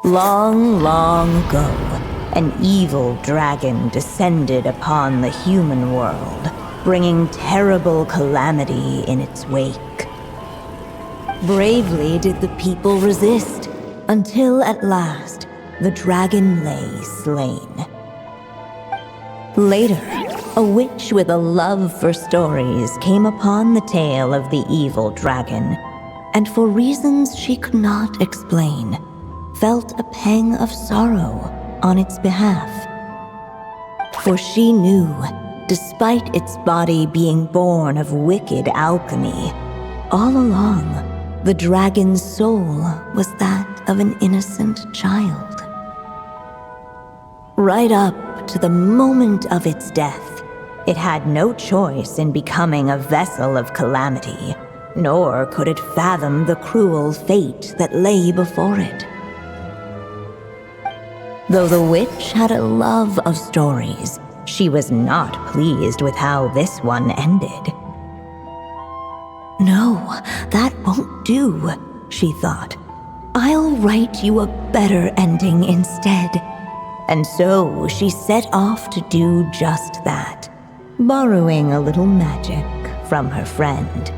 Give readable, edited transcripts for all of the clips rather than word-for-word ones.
Long, long ago, an evil dragon descended upon the human world, bringing terrible calamity in its wake. Bravely did the people resist, until at last, the dragon lay slain. Later, a witch with a love for stories came upon the tale of the evil dragon, and for reasons she could not explain, felt a pang of sorrow on its behalf. For she knew, despite its body being born of wicked alchemy, all along, the dragon's soul was that of an innocent child. Right up to the moment of its death, it had no choice in becoming a vessel of calamity, nor could it fathom the cruel fate that lay before it. Though the witch had a love of stories, she was not pleased with how this one ended. No, that won't do, she thought. I'll write you a better ending instead. And so she set off to do just that, borrowing a little magic from her friend.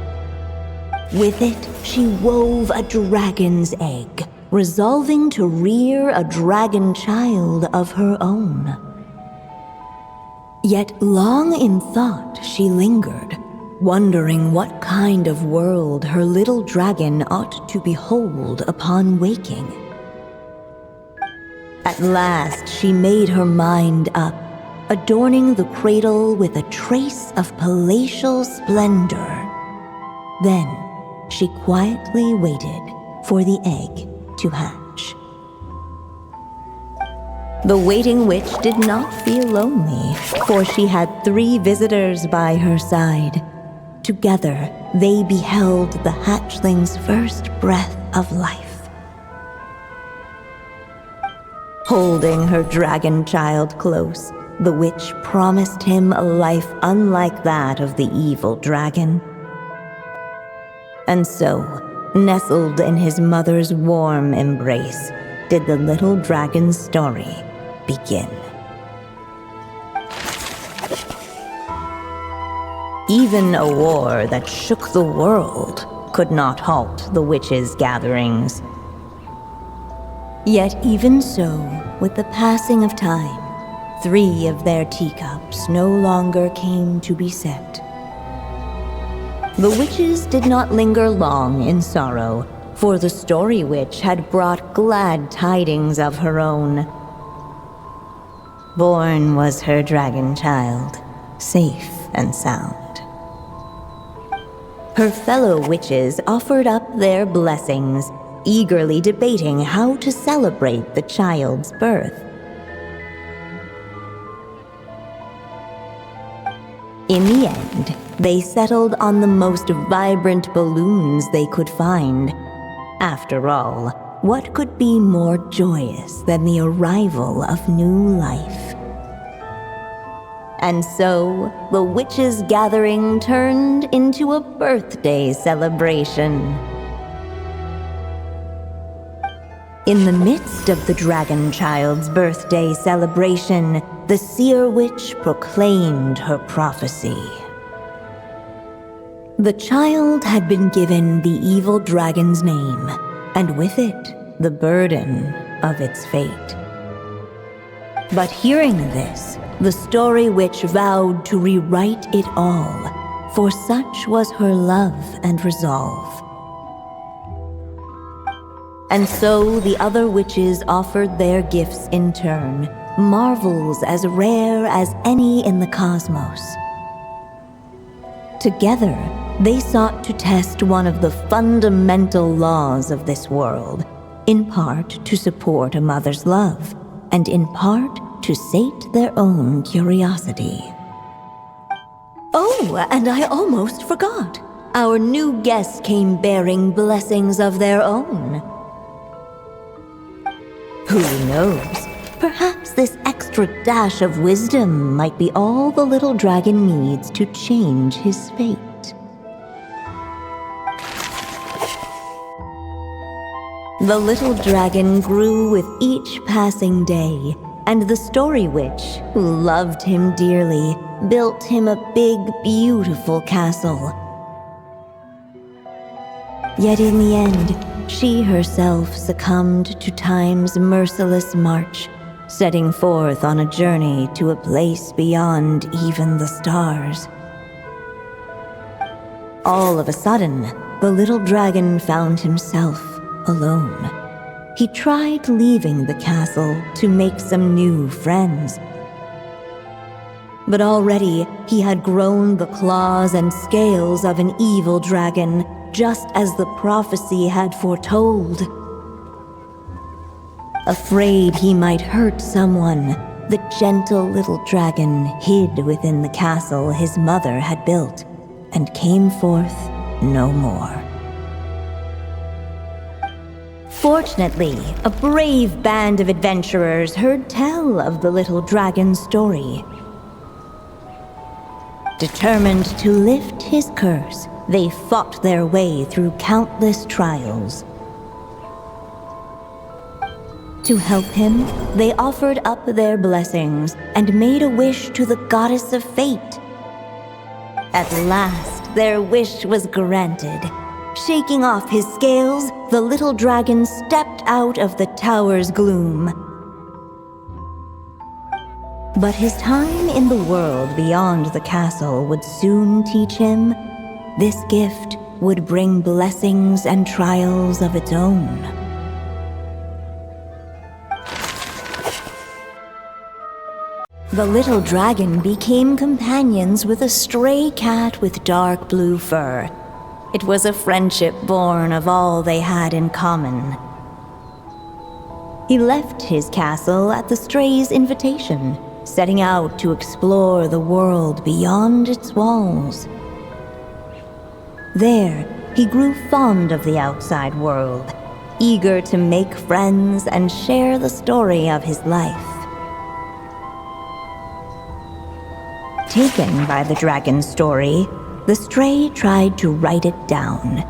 With it, she wove a dragon's egg, resolving to rear a dragon child of her own. Yet long in thought she lingered, wondering what kind of world her little dragon ought to behold upon waking. At last she made her mind up, adorning the cradle with a trace of palatial splendor. Then she quietly waited for the egg to hatch. The waiting witch did not feel lonely, for she had 3 visitors by her side. Together, they beheld the hatchling's first breath of life. Holding her dragon child close, the witch promised him a life unlike that of the evil dragon. And so, nestled in his mother's warm embrace, did the little dragon's story begin. Even a war that shook the world could not halt the witches' gatherings. Yet even so, with the passing of time, 3 of their teacups no longer came to be set. The witches did not linger long in sorrow, for the Story Witch had brought glad tidings of her own. Born was her dragon child, safe and sound. Her fellow witches offered up their blessings, eagerly debating how to celebrate the child's birth. In the end, they settled on the most vibrant balloons they could find. After all, what could be more joyous than the arrival of new life? And so, the witches' gathering turned into a birthday celebration. In the midst of the dragon child's birthday celebration, the Seer-Witch proclaimed her prophecy. The child had been given the evil dragon's name, and with it, the burden of its fate. But hearing this, the Story Witch vowed to rewrite it all, for such was her love and resolve. And so the other witches offered their gifts in turn, marvels as rare as any in the cosmos. Together, they sought to test one of the fundamental laws of this world, in part to support a mother's love, and in part to sate their own curiosity. Oh, and I almost forgot. Our new guests came bearing blessings of their own. Who knows? Perhaps this extra dash of wisdom might be all the little dragon needs to change his fate. The little dragon grew with each passing day, and the Story Witch, who loved him dearly, built him a big, beautiful castle. Yet in the end, she herself succumbed to time's merciless march, setting forth on a journey to a place beyond even the stars. All of a sudden, the little dragon found himself alone. He tried leaving the castle to make some new friends. But already he had grown the claws and scales of an evil dragon, just as the prophecy had foretold. Afraid he might hurt someone, the gentle little dragon hid within the castle his mother had built and came forth no more. Fortunately, a brave band of adventurers heard tell of the little dragon's story. Determined to lift his curse, they fought their way through countless trials. To help him, they offered up their blessings and made a wish to the goddess of fate. At last, their wish was granted. Shaking off his scales, the little dragon stepped out of the tower's gloom. But his time in the world beyond the castle would soon teach him this gift would bring blessings and trials of its own. The little dragon became companions with a stray cat with dark blue fur. It was a friendship born of all they had in common. He left his castle at the stray's invitation, setting out to explore the world beyond its walls. There, he grew fond of the outside world, eager to make friends and share the story of his life. Taken by the dragon's story, the stray tried to write it down.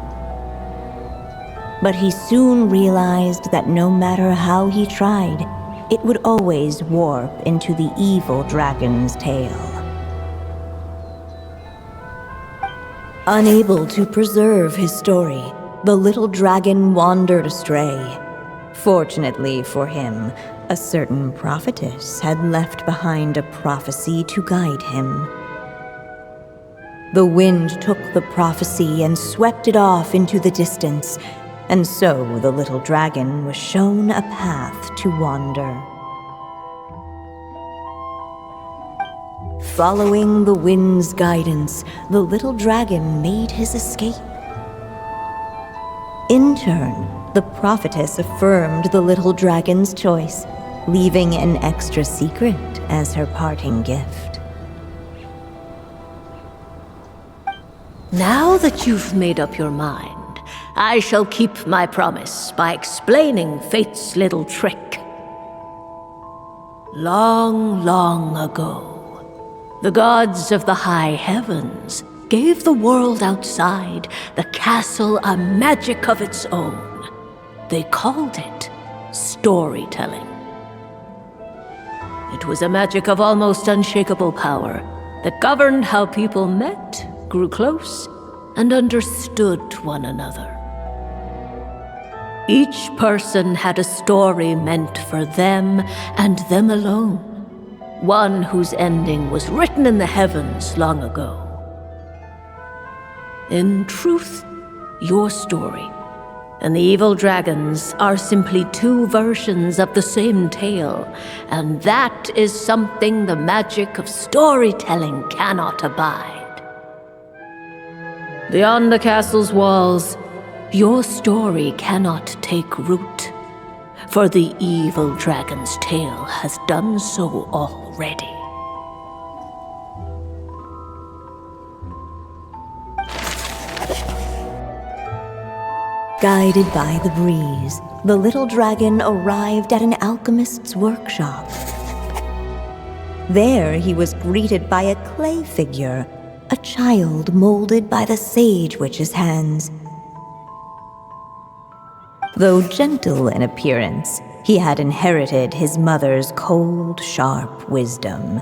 But he soon realized that no matter how he tried, it would always warp into the evil dragon's tale. Unable to preserve his story, the little dragon wandered astray. Fortunately for him, a certain prophetess had left behind a prophecy to guide him. The wind took the prophecy and swept it off into the distance, and so the little dragon was shown a path to wander. Following the wind's guidance, the little dragon made his escape. In turn, the prophetess affirmed the little dragon's choice, leaving an extra secret as her parting gift. Now that you've made up your mind, I shall keep my promise by explaining fate's little trick. Long, long ago, the gods of the high heavens gave the world outside the castle a magic of its own. They called it storytelling. It was a magic of almost unshakable power that governed how people met, grew close, and understood one another. Each person had a story meant for them and them alone, one whose ending was written in the heavens long ago. In truth, your story and the evil dragons are simply two versions of the same tale, and that is something the magic of storytelling cannot abide. Beyond the castle's walls, your story cannot take root, for the evil dragon's tale has done so already. Guided by the breeze, the little dragon arrived at an alchemist's workshop. There he was greeted by a clay figure, a child molded by the Sage-Witch's hands. Though gentle in appearance, he had inherited his mother's cold, sharp wisdom.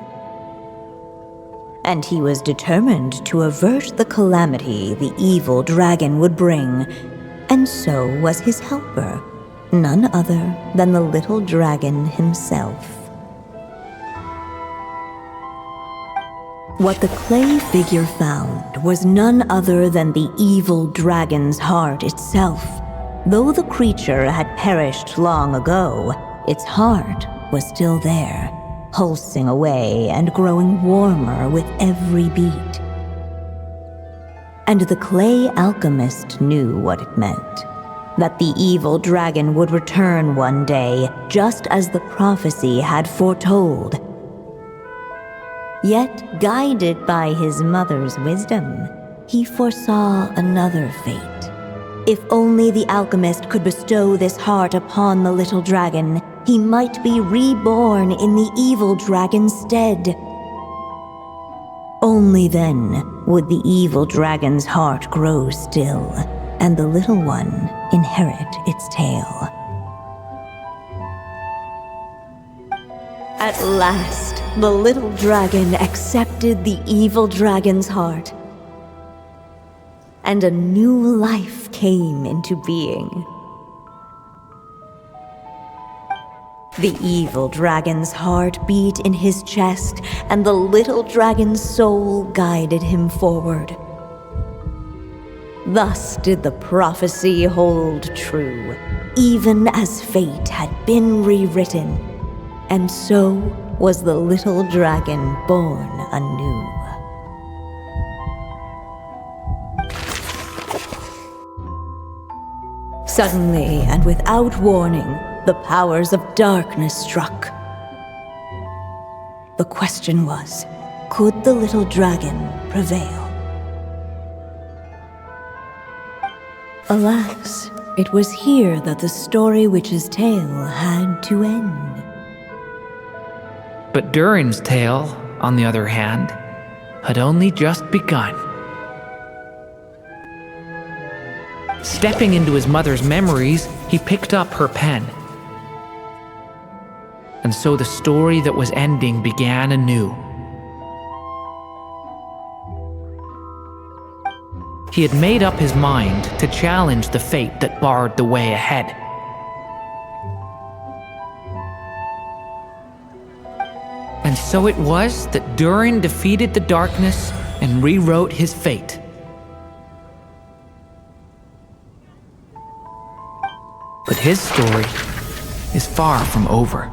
And he was determined to avert the calamity the evil dragon would bring, and so was his helper, none other than the little dragon himself. What the clay figure found was none other than the evil dragon's heart itself. Though the creature had perished long ago, its heart was still there, pulsing away and growing warmer with every beat. And the clay alchemist knew what it meant, that the evil dragon would return one day, just as the prophecy had foretold. Yet, guided by his mother's wisdom, he foresaw another fate. If only the alchemist could bestow this heart upon the little dragon, he might be reborn in the evil dragon's stead. Only then would the evil dragon's heart grow still, and the little one inherit its tale. At last, the little dragon accepted the evil dragon's heart, and a new life came into being. The evil dragon's heart beat in his chest, and the little dragon's soul guided him forward. Thus did the prophecy hold true, even as fate had been rewritten, and so was the little dragon born anew. Suddenly, and without warning, the powers of darkness struck. The question was, could the little dragon prevail? Alas, it was here that the story witch's tale had to end. But Durin's tale, on the other hand, had only just begun. Stepping into his mother's memories, he picked up her pen. And so the story that was ending began anew. He had made up his mind to challenge the fate that barred the way ahead. And so it was that Durin defeated the darkness and rewrote his fate. But his story is far from over.